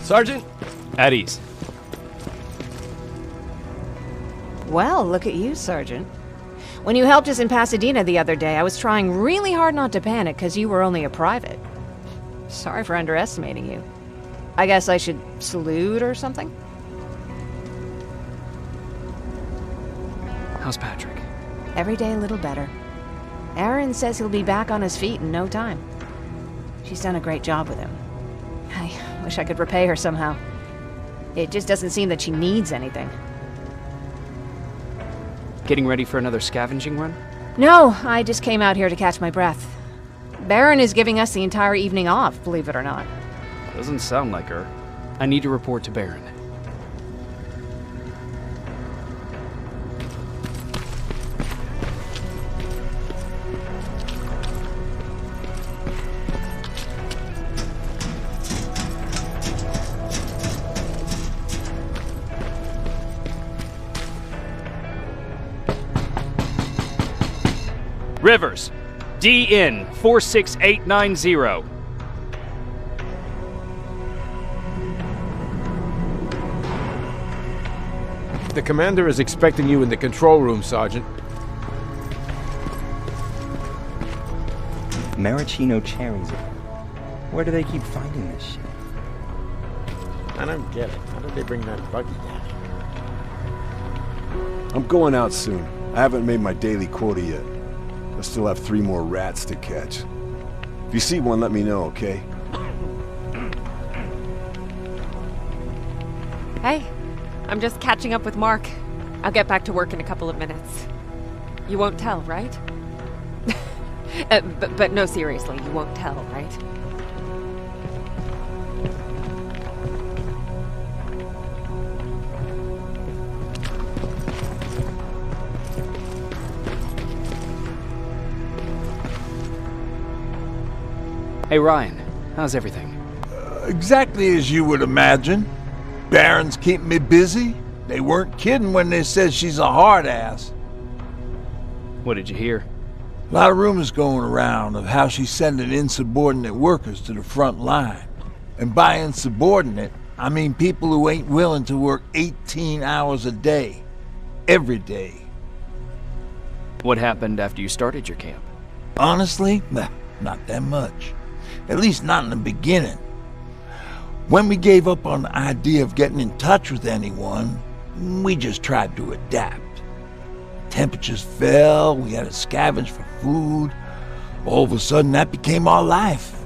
Sergeant, at ease. Well, look at you, Sergeant. When you helped us in Pasadena the other day, I was trying really hard not to panic because you were only a private. Sorry for underestimating you. I guess I should salute or something? How's Patrick? Every day a little better. Aaron says he'll be back on his feet in no time. She's done a great job with him. I wish I could repay her somehow. It just doesn't seem that she needs anything. Getting ready for another scavenging run? No, I just came out here to catch my breath. Baron is giving us the entire evening off, believe it or not. Doesn't sound like her. I need to report to Baron. Rivers, DN 46890. The commander is expecting you in the control room, Sergeant. Maraschino cherries. Where do they keep finding this shit? I don't get it. How did they bring that buggy down? I'm going out soon. I haven't made my daily quota yet. I still have 3 more rats to catch. If you see one, let me know, okay? Hey, I'm just catching up with Mark. I'll get back to work in a couple of minutes. You won't tell, right? But no, seriously, you won't tell, right? Hey Ryan, how's everything? Exactly as you would imagine. Baron's keeping me busy. They weren't kidding when they said she's a hard ass. What did you hear? A lot of rumors going around of how she's sending insubordinate workers to the front line. And by insubordinate, I mean people who ain't willing to work 18 hours a day. Every day. What happened after you started your camp? Honestly, not that much. At least not in the beginning. When we gave up on the idea of getting in touch with anyone, we just tried to adapt. Temperatures fell, we had to scavenge for food. All of a sudden, that became our life.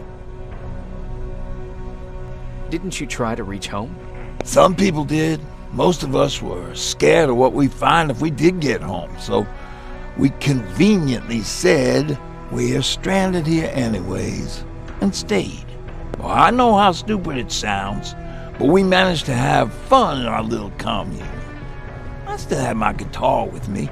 Didn't you try to reach home? Some people did. Most of us were scared of what we'd find if we did get home, so we conveniently said, we're stranded here anyways, and stayed. Well, I know how stupid it sounds, but we managed to have fun in our little commune. I still had my guitar with me.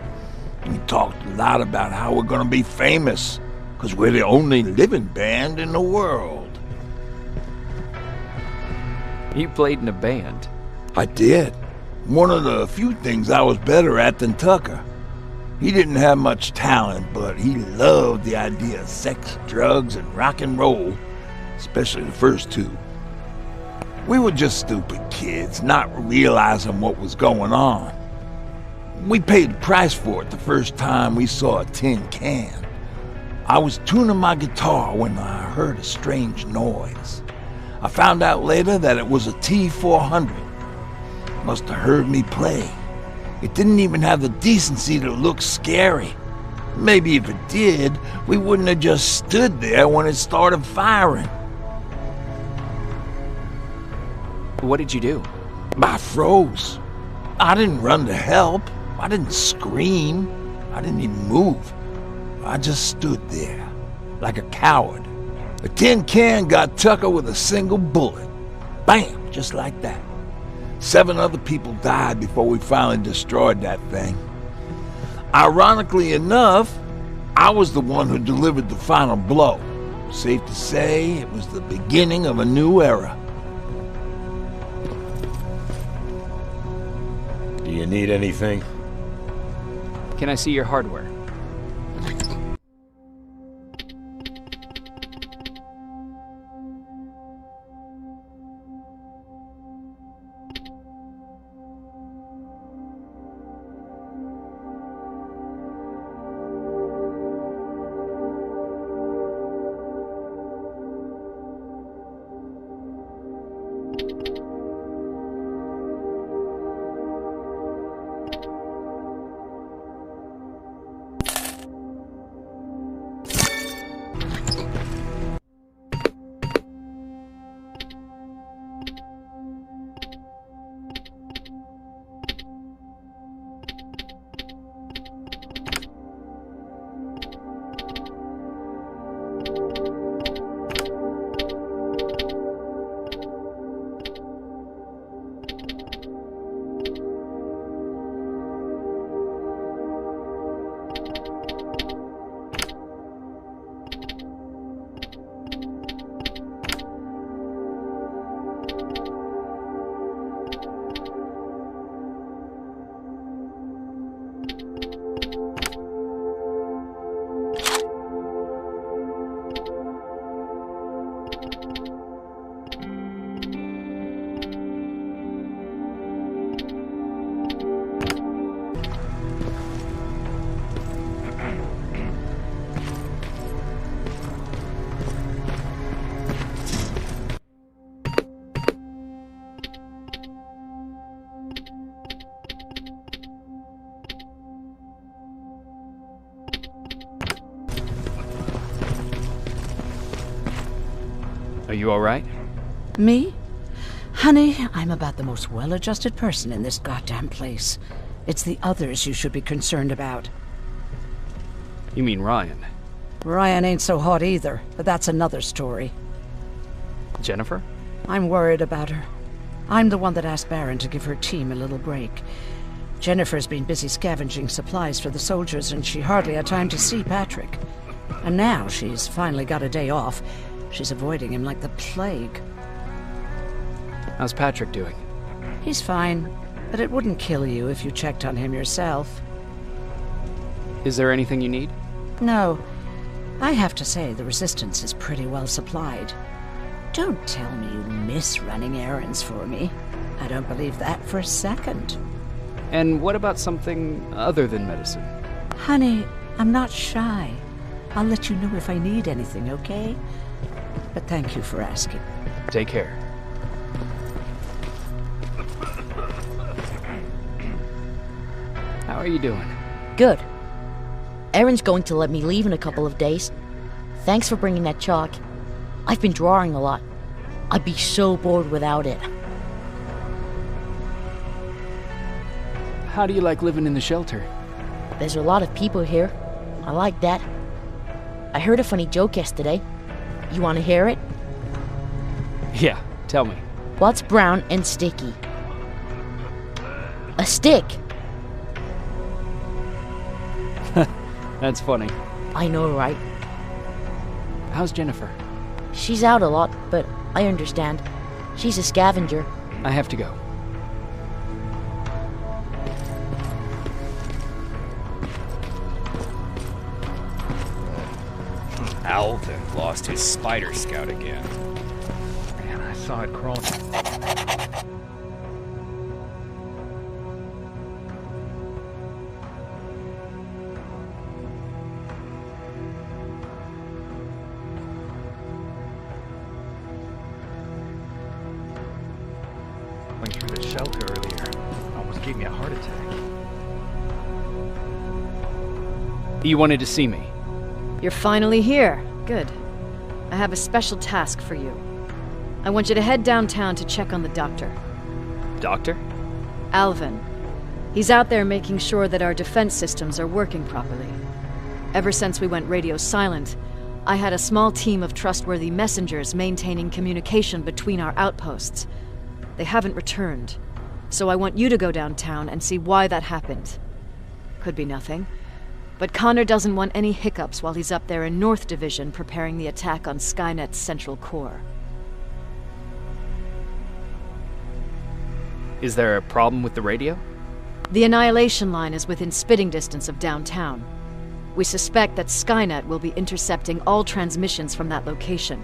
We talked a lot about how we're gonna be famous, because we're the only living band in the world. You played in a band. I did. One of the few things I was better at than Tucker. He didn't have much talent, but he loved the idea of sex, drugs, and rock and roll, especially the first 2. We were just stupid kids, not realizing what was going on. We paid the price for it the first time we saw a tin can. I was tuning my guitar when I heard a strange noise. I found out later that it was a T-400. Must have heard me play. It didn't even have the decency to look scary. Maybe if it did, we wouldn't have just stood there when it started firing. What did you do? I froze. I didn't run to help. I didn't scream. I didn't even move. I just stood there, like a coward. A tin can got Tucker with a single bullet. Bam, just like that. 7 other people died before we finally destroyed that thing. Ironically enough, I was the one who delivered the final blow. Safe to say, it was the beginning of a new era. Do you need anything? Can I see your hardware? Are you alright? Me? Honey, I'm about the most well-adjusted person in this goddamn place. It's the others you should be concerned about. You mean Ryan? Ryan ain't so hot either, but that's another story. Jennifer? I'm worried about her. I'm the one that asked Baron to give her team a little break. Jennifer's been busy scavenging supplies for the soldiers, and she hardly had time to see Patrick. And now she's finally got a day off. She's avoiding him like the plague. How's Patrick doing? He's fine, but it wouldn't kill you if you checked on him yourself. Is there anything you need? No. I have to say the Resistance is pretty well supplied. Don't tell me you miss running errands for me. I don't believe that for a second. And what about something other than medicine? Honey, I'm not shy. I'll let you know if I need anything, okay? But thank you for asking. Take care. How are you doing? Good. Erin's going to let me leave in a couple of days. Thanks for bringing that chalk. I've been drawing a lot. I'd be so bored without it. How do you like living in the shelter? There's a lot of people here. I like that. I heard a funny joke yesterday. You want to hear it? Yeah, tell me. What's brown and sticky? A stick. That's funny. I know, right? How's Jennifer? She's out a lot, but I understand. She's a scavenger. I have to go. Alvin lost his spider scout again. Man, I saw it crawling. Went through the shelter earlier. Almost gave me a heart attack. You wanted to see me? You're finally here. Good. I have a special task for you. I want you to head downtown to check on the doctor. Doctor? Alvin. He's out there making sure that our defense systems are working properly. Ever since we went radio silent, I had a small team of trustworthy messengers maintaining communication between our outposts. They haven't returned, so I want you to go downtown and see why that happened. Could be nothing, but Connor doesn't want any hiccups while he's up there in North Division preparing the attack on Skynet's central core. Is there a problem with the radio? The Annihilation Line is within spitting distance of downtown. We suspect that Skynet will be intercepting all transmissions from that location.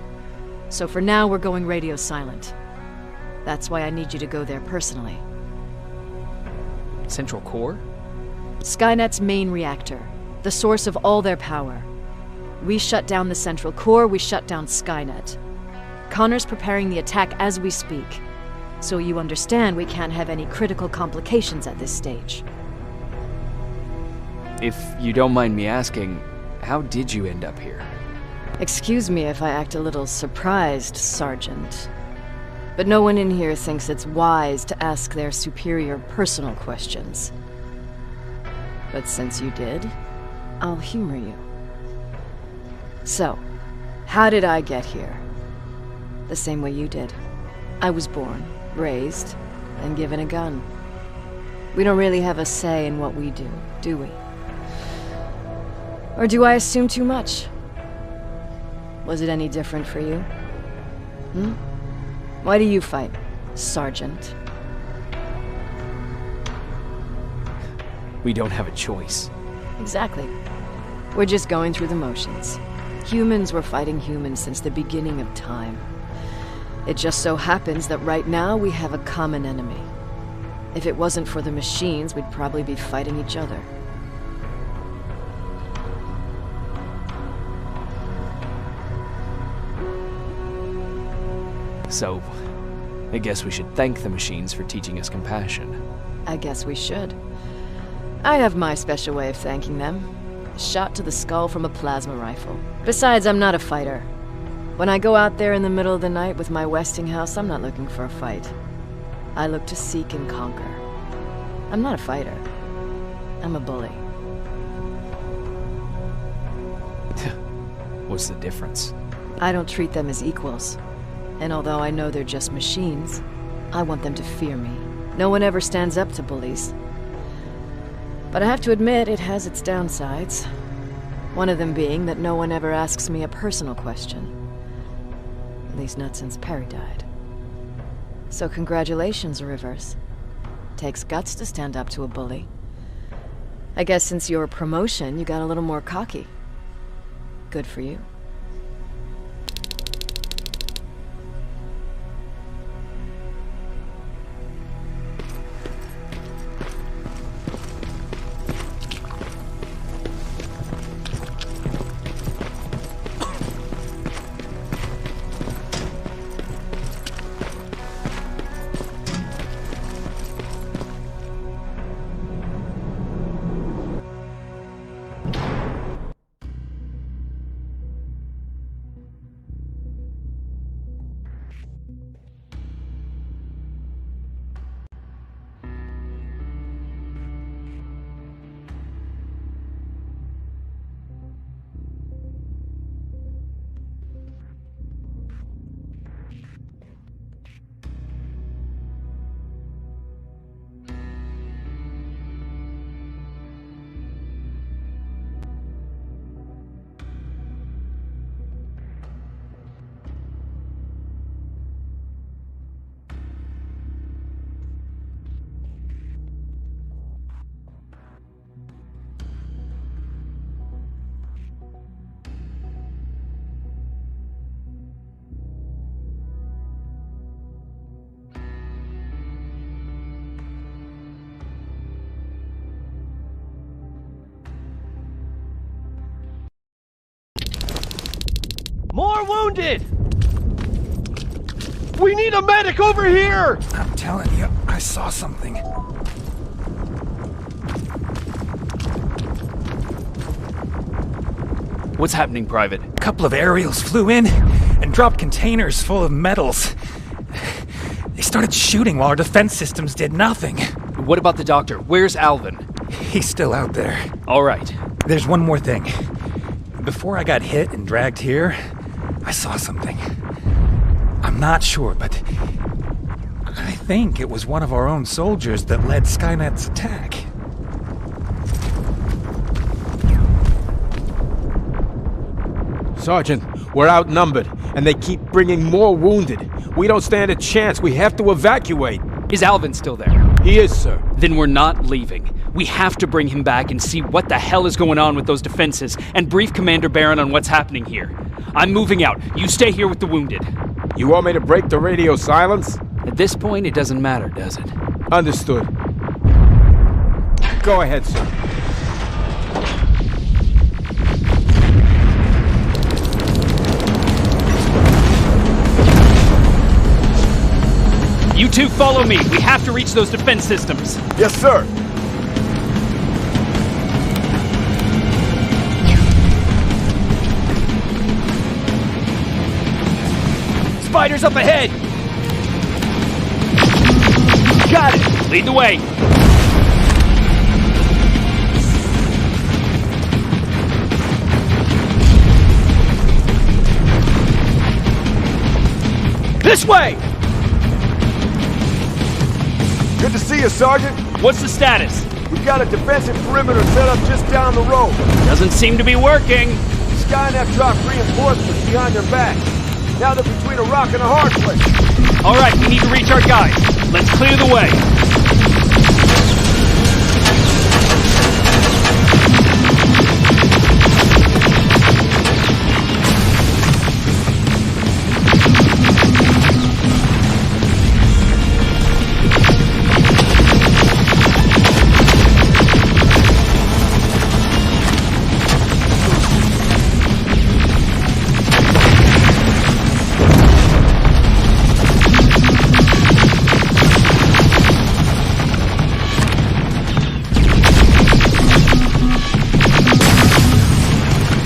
So for now, we're going radio silent. That's why I need you to go there personally. Central core? Skynet's main reactor, the source of all their power. We shut down the central core, we shut down Skynet. Connor's preparing the attack as we speak, so you understand we can't have any critical complications at this stage. If you don't mind me asking, how did you end up here? Excuse me if I act a little surprised, Sergeant. But no one in here thinks it's wise to ask their superior personal questions. But since you did, I'll humor you. So, how did I get here? The same way you did. I was born, raised, and given a gun. We don't really have a say in what we do we? Or do I assume too much? Was it any different for you? Why do you fight, Sergeant? We don't have a choice. Exactly. We're just going through the motions. Humans were fighting humans since the beginning of time. It just so happens that right now we have a common enemy. If it wasn't for the machines, we'd probably be fighting each other. So, I guess we should thank the machines for teaching us compassion. I guess we should. I have my special way of thanking them. A shot to the skull from a plasma rifle. Besides, I'm not a fighter. When I go out there in the middle of the night with my Westinghouse, I'm not looking for a fight. I look to seek and conquer. I'm not a fighter. I'm a bully. What's the difference? I don't treat them as equals. And although I know they're just machines, I want them to fear me. No one ever stands up to bullies. But I have to admit, it has its downsides. One of them being that no one ever asks me a personal question. At least not since Perry died. So congratulations, Rivers. Takes guts to stand up to a bully. I guess since your promotion, you got a little more cocky. Good for you. More wounded! We need a medic over here! I'm telling you, I saw something. What's happening, Private? A couple of aerials flew in and dropped containers full of metals. They started shooting while our defense systems did nothing. What about the doctor? Where's Alvin? He's still out there. All right. There's one more thing. Before I got hit and dragged here, I saw something. I'm not sure, but I think it was one of our own soldiers that led Skynet's attack. Sergeant, we're outnumbered, and they keep bringing more wounded. We don't stand a chance. We have to evacuate. Is Alvin still there? He is, sir. Then we're not leaving. We have to bring him back and see what the hell is going on with those defenses, and brief Commander Barron on what's happening here. I'm moving out. You stay here with the wounded. You want me to break the radio silence? At this point, it doesn't matter, does it? Understood. Go ahead, sir. You two follow me. We have to reach those defense systems. Yes, sir. Spiders up ahead! Got it! Lead the way! This way! Good to see you, Sergeant. What's the status? We've got a defensive perimeter set up just down the road. Doesn't seem to be working. Skynet dropped reinforcements behind their back. Now they're between a rock and a hard place. All right, we need to reach our guys. Let's clear the way.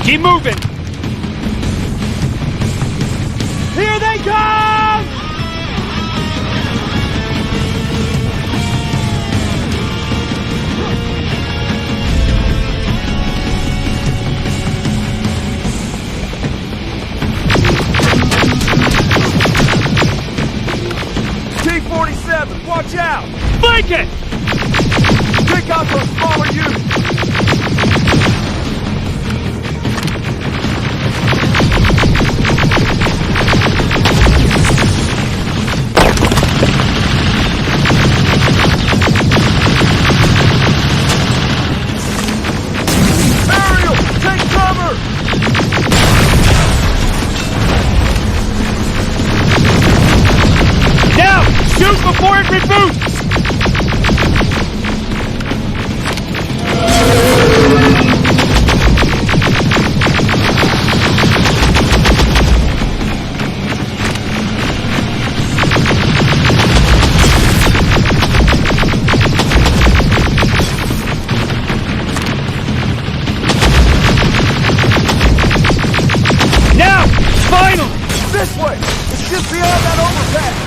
Keep moving! come! T-47, watch out! Flank it! Take out those smaller units! Ariel, take cover! Now! Shoot before it reboots! Now! Finally! This way! It's just beyond that overpass!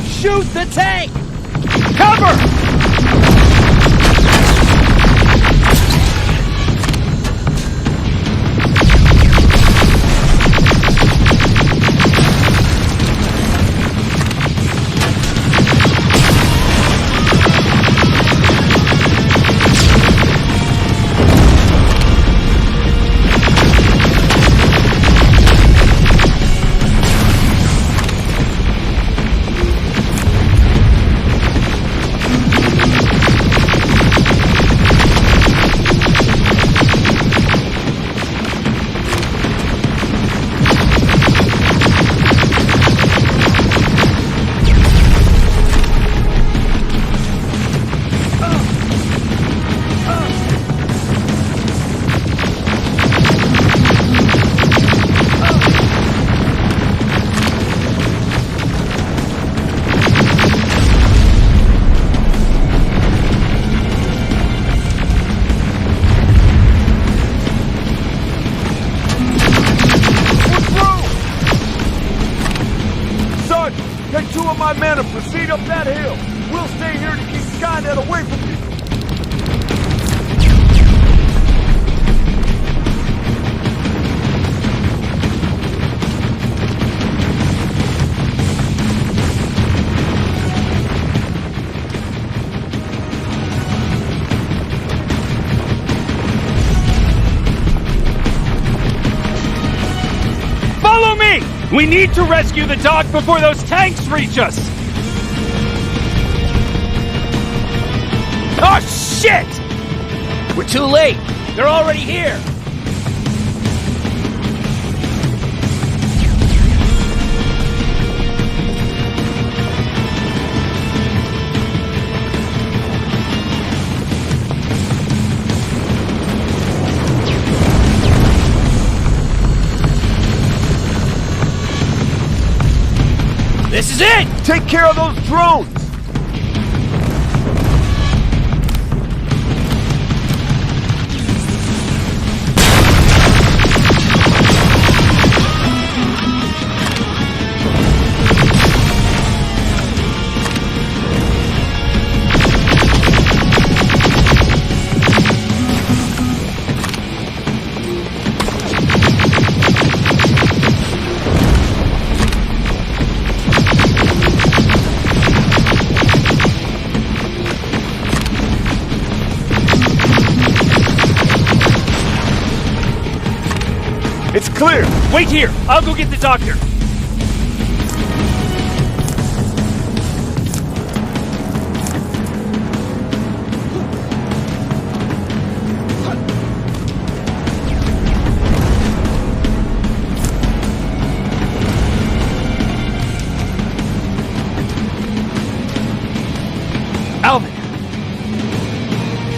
Shoot the tank! Cover! Take 2 of my men and proceed up that hill. We'll stay here to keep Skynet away from you. Follow me! We need to rescue the dock before those tanks reach us! Oh, shit! We're too late! They're already here! This is it! Take care of those drones! It's clear! Wait here! I'll go get the doctor!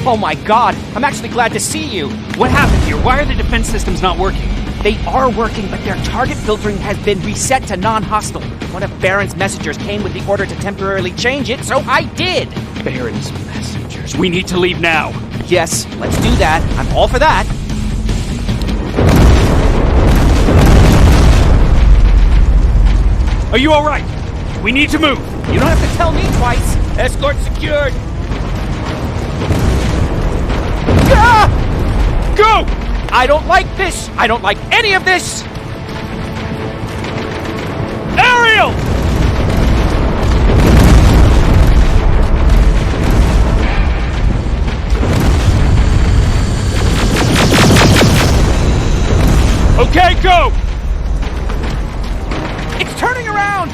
Oh my god, I'm actually glad to see you! What happened here? Why are the defense systems not working? They are working, but their target filtering has been reset to non-hostile. One of Baron's messengers came with the order to temporarily change it, so I did! Baron's messengers. We need to leave now. Yes, let's do that. I'm all for that. Are you alright? We need to move. You don't have to tell me twice. Escort secured. Ah! Go! I don't like this! I don't like any of this! Ariel! Okay, go! It's turning around!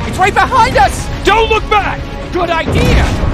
It's right behind us! Don't look back! Good idea!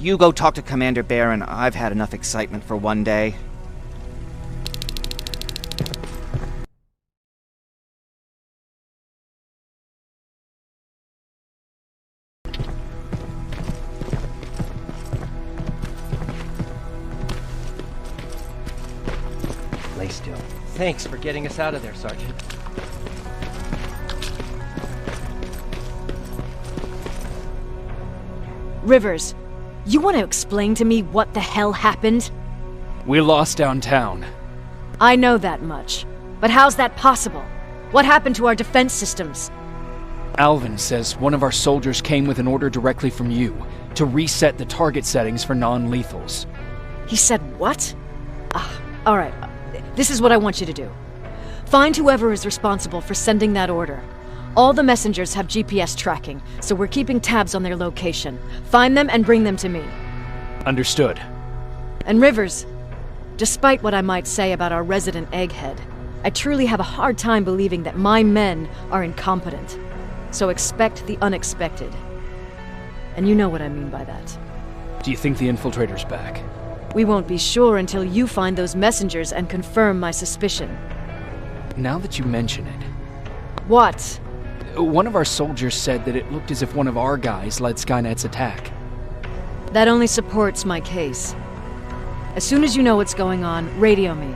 You go talk to Commander Baron. I've had enough excitement for one day. Lay still. Thanks for getting us out of there, Sergeant. Rivers, you want to explain to me what the hell happened? We lost downtown. I know that much. But how's that possible? What happened to our defense systems? Alvin says one of our soldiers came with an order directly from you to reset the target settings for non-lethals. He said what? Alright. This is what I want you to do. Find whoever is responsible for sending that order. All the messengers have GPS tracking, so we're keeping tabs on their location. Find them and bring them to me. Understood. And Rivers, despite what I might say about our resident egghead, I truly have a hard time believing that my men are incompetent. So expect the unexpected. And you know what I mean by that. Do you think the infiltrator's back? We won't be sure until you find those messengers and confirm my suspicion. Now that you mention it... What? One of our soldiers said that it looked as if one of our guys led Skynet's attack. That only supports my case. As soon as you know what's going on, radio me.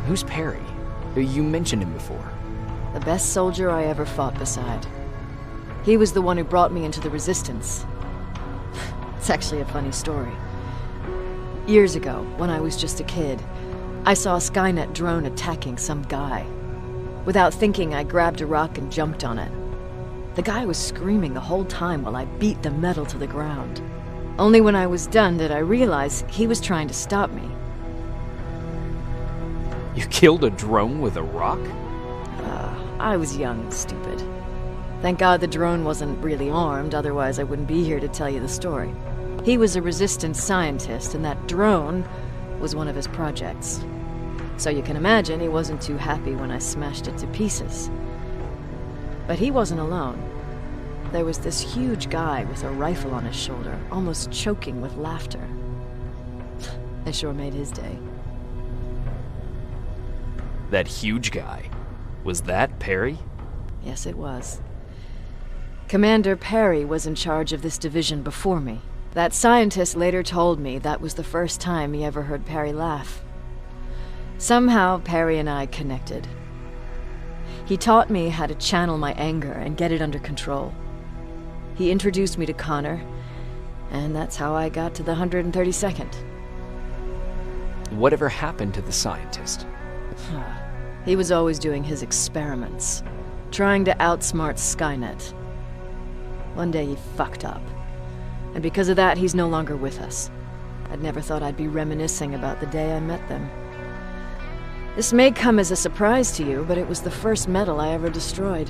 Who's Perry? You mentioned him before. The best soldier I ever fought beside. He was the one who brought me into the Resistance. It's actually a funny story. Years ago, when I was just a kid, I saw a Skynet drone attacking some guy. Without thinking, I grabbed a rock and jumped on it. The guy was screaming the whole time while I beat the metal to the ground. Only when I was done did I realize he was trying to stop me. You killed a drone with a rock? I was young and stupid. Thank God the drone wasn't really armed, otherwise I wouldn't be here to tell you the story. He was a Resistance scientist, and that drone was one of his projects. So you can imagine he wasn't too happy when I smashed it to pieces. But he wasn't alone. There was this huge guy with a rifle on his shoulder, almost choking with laughter. I sure made his day. That huge guy. Was that Perry? Yes, it was. Commander Perry was in charge of this division before me. That scientist later told me that was the first time he ever heard Perry laugh. Somehow, Perry and I connected. He taught me how to channel my anger and get it under control. He introduced me to Connor, and that's how I got to the 132nd. Whatever happened to the scientist? He was always doing his experiments, trying to outsmart Skynet. One day he fucked up, and because of that he's no longer with us. I'd never thought I'd be reminiscing about the day I met them. This may come as a surprise to you, but it was the first metal I ever destroyed.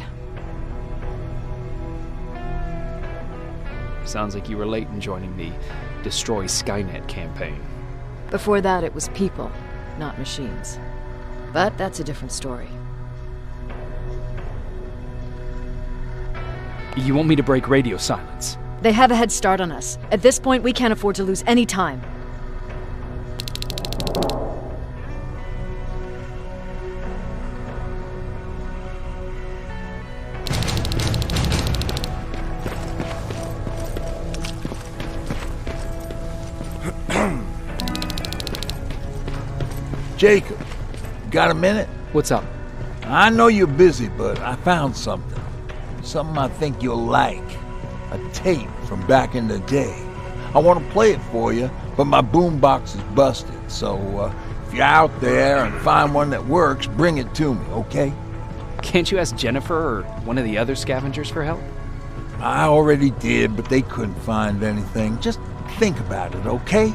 Sounds like you were late in joining the Destroy Skynet campaign. Before that, it was people, not machines. But that's a different story. You want me to break radio silence? They have a head start on us. At this point, we can't afford to lose any time. Jacob, got a minute? What's up? I know you're busy, but I found something. Something I think you'll like. A tape from back in the day. I want to play it for you, but my boombox is busted, so if you're out there and find one that works, bring it to me, okay? Can't you ask Jennifer or one of the other scavengers for help? I already did, but they couldn't find anything. Just think about it, okay?